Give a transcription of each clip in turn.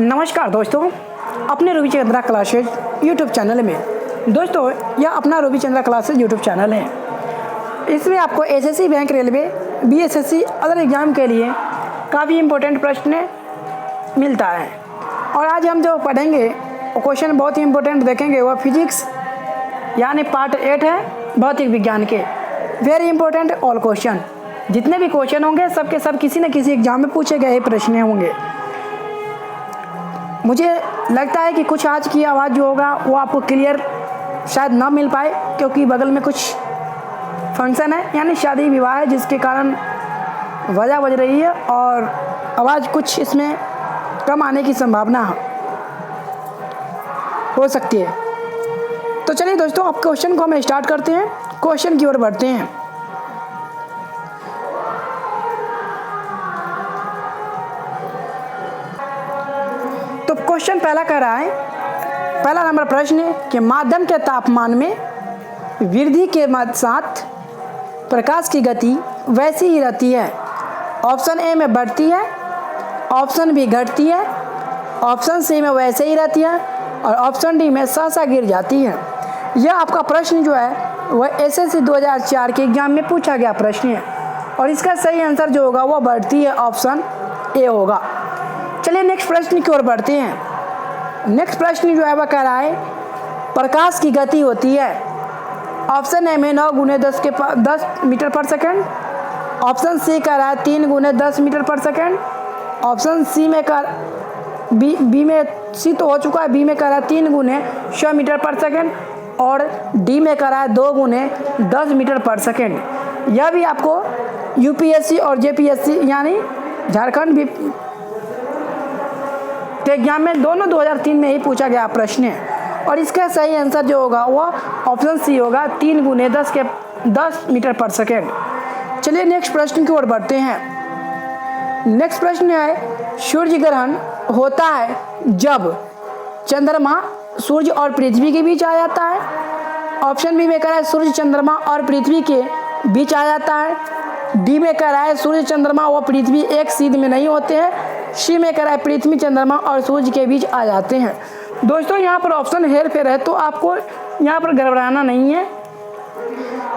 नमस्कार दोस्तों, अपने रविचंद्रा क्लासेज यूट्यूब चैनल में दोस्तों यह अपना रविचंद्रा क्लासेज यूट्यूब चैनल है। इसमें आपको SSC, bank, railway, BSSC other exam के लिए काफ़ी इम्पोर्टेंट प्रश्न मिलता है। और आज हम जो पढ़ेंगे वो क्वेश्चन बहुत ही इम्पोर्टेंट देखेंगे। वह फिजिक्स यानी पार्ट 8 है भौतिक विज्ञान के। वेरी इंपॉर्टेंट ऑल क्वेश्चन, जितने भी क्वेश्चन होंगे सबके सब किसी न किसी एग्जाम में पूछे गए प्रश्न होंगे। मुझे लगता है कि कुछ आज की आवाज़ जो होगा वो आपको क्लियर शायद ना मिल पाए, क्योंकि बगल में कुछ फंक्शन है यानी शादी विवाह है, जिसके कारण वजह बज रही है और आवाज़ कुछ इसमें कम आने की संभावना हो सकती है। तो चलिए दोस्तों, अब क्वेश्चन को हम स्टार्ट करते हैं, क्वेश्चन की ओर बढ़ते हैं। तो क्वेश्चन पहला कह रहा है, पहला नंबर प्रश्न है कि माध्यम के तापमान में वृद्धि के साथ प्रकाश की गति वैसी ही रहती है। ऑप्शन ए में बढ़ती है, ऑप्शन बी घटती है, ऑप्शन सी में वैसे ही रहती है और ऑप्शन डी में सहसा गिर जाती है। यह आपका प्रश्न जो है वह एसएससी 2004 के एग्जाम में पूछा गया प्रश्न है और इसका सही आंसर जो होगा वह बढ़ती है, ऑप्शन ए होगा। चलिए नेक्स्ट प्रश्न की ओर बढ़ते हैं। नेक्स्ट प्रश्न जो है वह कह रहा है प्रकाश की गति होती है ऑप्शन ए में 9 × 10 मीटर पर सेकेंड, ऑप्शन सी कह रहा है 3 × 10 मीटर पर सेकेंड, ऑप्शन सी में बी में सी तो हो चुका है, बी में कह रहा है 3 × 100 मीटर पर सेकेंड और डी में कह रहा है 2 × 10 मीटर पर सेकेंड। यह भी आपको यूपीएससी और जेपीएससी यानी झारखंड के एग्जाम में दोनों 2003 में ही पूछा गया प्रश्न है और इसका सही आंसर जो होगा वह ऑप्शन सी होगा, 3 × 10 मीटर पर सेकेंड। चलिए नेक्स्ट प्रश्न की ओर बढ़ते हैं। नेक्स्ट प्रश्न है सूर्य ग्रहण होता है जब चंद्रमा सूर्य और पृथ्वी के बीच आ जाता है। ऑप्शन बी में कह रहा है सूर्य चंद्रमा और पृथ्वी के बीच आ जाता है, डी में कह रहा है सूर्य चंद्रमा और पृथ्वी एक सीध में नहीं होते हैं, सी में कह रहा है पृथ्वी चंद्रमा और सूर्य के बीच आ जाते हैं। दोस्तों यहाँ पर ऑप्शन हेर फेर है तो आपको यहाँ पर गड़बड़ाना नहीं है।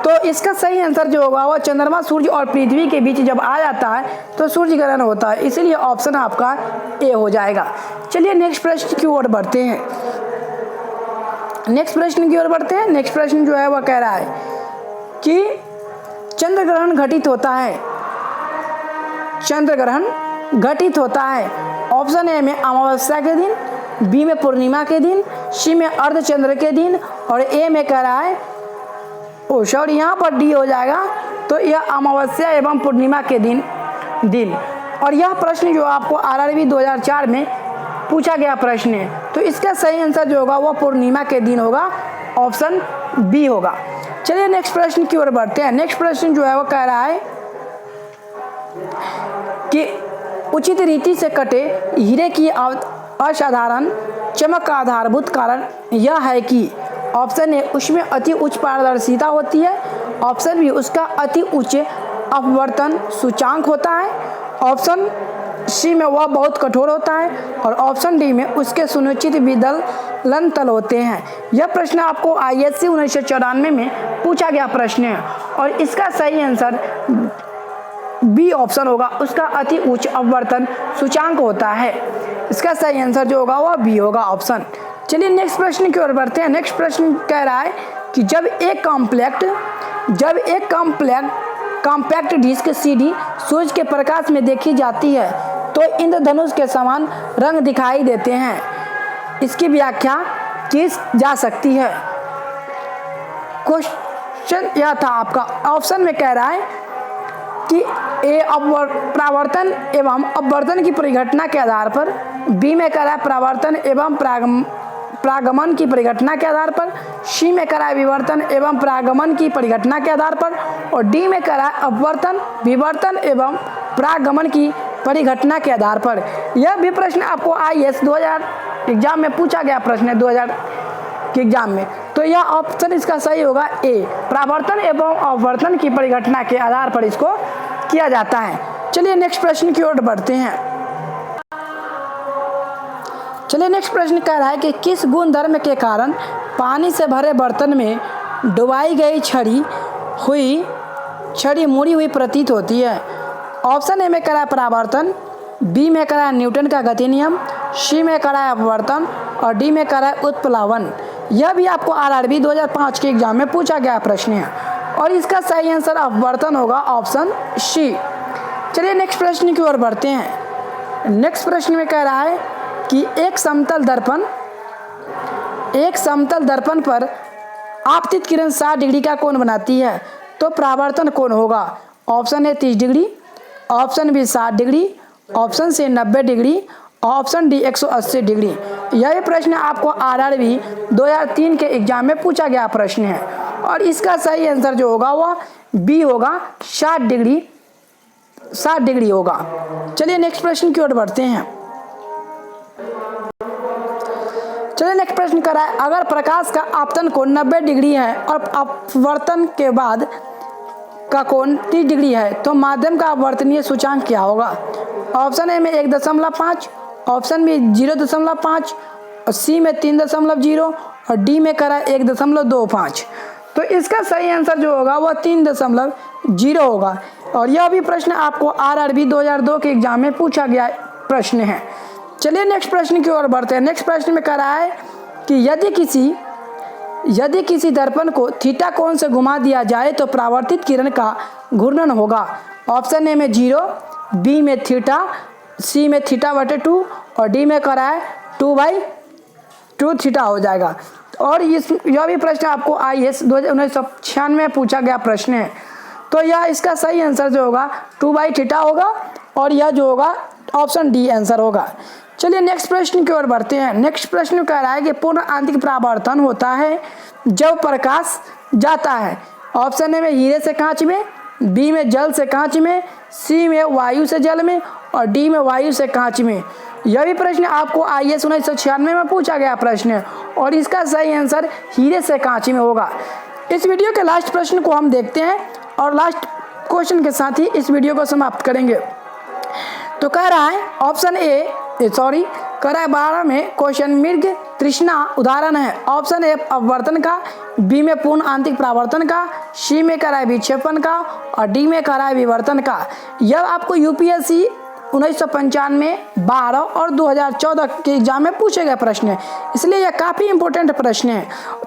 तो इसका सही आंसर जो होगा वह चंद्रमा सूर्य और पृथ्वी के बीच जब आ जाता है तो सूर्य ग्रहण होता है, इसीलिए ऑप्शन आपका ए हो जाएगा। चलिए नेक्स्ट प्रश्न की ओर बढ़ते हैं। नेक्स्ट प्रश्न जो है वह कह रहा है कि चंद्र ग्रहण घटित होता है ऑप्शन ए में अमावस्या के दिन, बी में पूर्णिमा के दिन, सी में अर्धचंद्र के दिन और ए में कह रहा है यहाँ पर डी हो जाएगा, तो यह अमावस्या एवं पूर्णिमा के दिन। और यह प्रश्न जो आपको आरआरबी 2004 में पूछा गया प्रश्न है, तो इसका सही आंसर जो होगा वह पूर्णिमा के दिन होगा, ऑप्शन बी होगा। चलिए नेक्स्ट प्रश्न की ओर बढ़ते हैं। नेक्स्ट प्रश्न जो है वो कह रहा है कि उचित रीति से कटे हीरे की असाधारण चमक का आधारभूत कारण यह है कि ऑप्शन ए उसमें अति उच्च पारदर्शिता होती है, ऑप्शन बी उसका अति उच्च अपवर्तन सूचांक होता है, ऑप्शन सी में वह बहुत कठोर होता है और ऑप्शन डी में उसके सुनिश्चित विदलन तल होते हैं। यह प्रश्न आपको आईएससी 1994 में पूछा गया प्रश्न है और इसका सही आंसर बी ऑप्शन होगा, उसका अति उच्च अपवर्तन सूचांक होता है। इसका सही आंसर जो होगा वह बी होगा, ऑप्शन। चलिए नेक्स्ट प्रश्न की ओर बढ़ते हैं। नेक्स्ट प्रश्न कह रहा है कि जब एक कॉम्पैक्ट डिस्क सीडी सूर्य के प्रकाश में देखी जाती है तो इंद्रधनुष के समान रंग दिखाई देते हैं। इसकी व्याख्या की जा सकती है। क्वेश्चन यह था आपका, ऑप्शन में कह रहा है कि ए परावर्तन एवं अपवर्तन की परिघटना के आधार पर, बी में कह रहा है परावर्तन एवं परागमन की परिघटना के आधार पर, सी में कह रहा है विवर्तन एवं परागमन की परिघटना के आधार पर और डी में कह रहा है अपवर्तन, विवर्तन एवं परागमन की परिघटना के आधार पर। यह भी प्रश्न आपको आईएएस 2000 एग्जाम में पूछा गया प्रश्न है 2000 के एग्जाम में, तो यह ऑप्शन इसका सही होगा ए, परावर्तन एवं अपवर्तन की परिघटना के आधार पर इसको किया जाता है। चलिए नेक्स्ट प्रश्न की ओर बढ़ते हैं। चलिए नेक्स्ट प्रश्न कह रहा है कि किस गुणधर्म के कारण पानी से भरे बर्तन में डुबाई गई छड़ी मुड़ी हुई प्रतीत होती है। ऑप्शन ए में करा है परावर्तन, बी में करा है न्यूटन का गति नियम, सी में करा है अपवर्तन और डी में करा है उत्प्लावन। यह भी आपको आरआरबी 2005 के एग्जाम में पूछा गया प्रश्न है और इसका सही आंसर अपवर्तन होगा, ऑप्शन सी। चलिए नेक्स्ट प्रश्न की ओर बढ़ते हैं। नेक्स्ट प्रश्न में कह रहा है कि एक समतल दर्पण पर आपतित किरण 60 डिग्री का कोण बनाती है, तो परावर्तन कोण होगा। Option A 30 degree, option B 60 degree, option C 90 degree, option D 180 degree. यह प्रश्न आपको आरआरबी 2003 के एग्जाम में पूछा गया प्रश्न है और इसका सही आंसर जो होगा वह बी होगा, 60 डिग्री होगा। चलिए नेक्स्ट प्रश्न की ओर बढ़ते हैं। चलिए नेक्स्ट प्रश्न करा है, अगर प्रकाश का आपतन कोण 90 डिग्री है और अपवर्तन के बाद का कोण 30 डिग्री है, तो माध्यम का अपवर्तनीय सूचांक क्या होगा। ऑप्शन ए में 1.5, ऑप्शन बी 0.5 और सी में 3.0 और डी में करा 1.25। तो इसका सही आंसर जो होगा वह 3.0 होगा और यह भी प्रश्न आपको आरआरबी 2002 के एग्जाम में पूछा गया प्रश्न है। चलिए नेक्स्ट प्रश्न की ओर बढ़ते हैं। नेक्स्ट प्रश्न में कह रहा है कि यदि किसी दर्पण को थीटा कोण से घुमा दिया जाए तो परावर्तित किरण का घूर्णन होगा। ऑप्शन ए में 0, बी में थीटा, सी में θ/2 और डी में करा है 2/2 थीटा हो जाएगा। और यह भी प्रश्न आपको IAS 1996 में पूछा गया प्रश्न है। तो यह इसका सही आंसर जो होगा 2/θ होगा और यह जो होगा ऑप्शन डी आंसर होगा। चलिए नेक्स्ट प्रश्न की ओर बढ़ते हैं। नेक्स्ट प्रश्न कह रहा है कि पूर्ण आंतरिक परावर्तन होता है जब प्रकाश जाता है। ऑप्शन ए में हीरे से कांच में, बी में जल से कांच में, सी में वायु से जल में और डी में वायु से कांच में। यह भी प्रश्न आपको IAS 1996 में पूछा गया प्रश्न है और इसका सही आंसर हीरे से कांच में होगा। इस वीडियो के लास्ट प्रश्न को हम देखते हैं और लास्ट क्वेश्चन के साथ ही इस वीडियो को समाप्त करेंगे। तो कह रहा है ऑप्शन कह रहा है 12 में क्वेश्चन मृग तृष्णा उदाहरण है। ऑप्शन ए अपवर्तन का, बी में पूर्ण आंतरिक परावर्तन का, सी में कह रहा है विक्षेपण का और डी में कह रहा है विवर्तन का। यह आपको यूपीएससी 1995, 12 और 2014 के एग्जाम में पूछे गए प्रश्न है, इसलिए यह काफ़ी इंपॉर्टेंट प्रश्न है।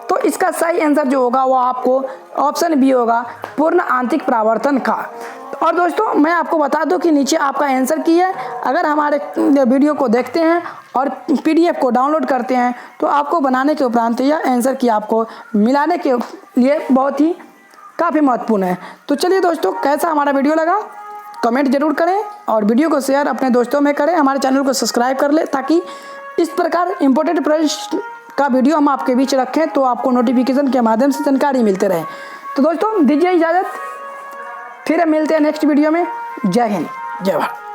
तो इसका सही आंसर जो होगा वो आपको ऑप्शन बी होगा, पूर्ण आंतरिक परावर्तन का। और दोस्तों मैं आपको बता दूं कि नीचे आपका आंसर की है, अगर हमारे वीडियो को देखते हैं और PDF को डाउनलोड करते हैं तो आपको बनाने के उपरांत यह आंसर की आपको मिलाने के लिए बहुत ही काफ़ी महत्वपूर्ण है। तो चलिए दोस्तों, कैसा हमारा वीडियो लगा कमेंट जरूर करें और वीडियो को शेयर अपने दोस्तों में करें, हमारे चैनल को सब्सक्राइब कर लें ताकि इस प्रकार इंपॉर्टेंट प्रश्न का वीडियो हम आपके बीच रखें तो आपको नोटिफिकेशन के माध्यम से जानकारी मिलते रहे। तो दोस्तों दीजिए इजाज़त, फिर मिलते हैं नेक्स्ट वीडियो में। जय हिंद, जय भारत।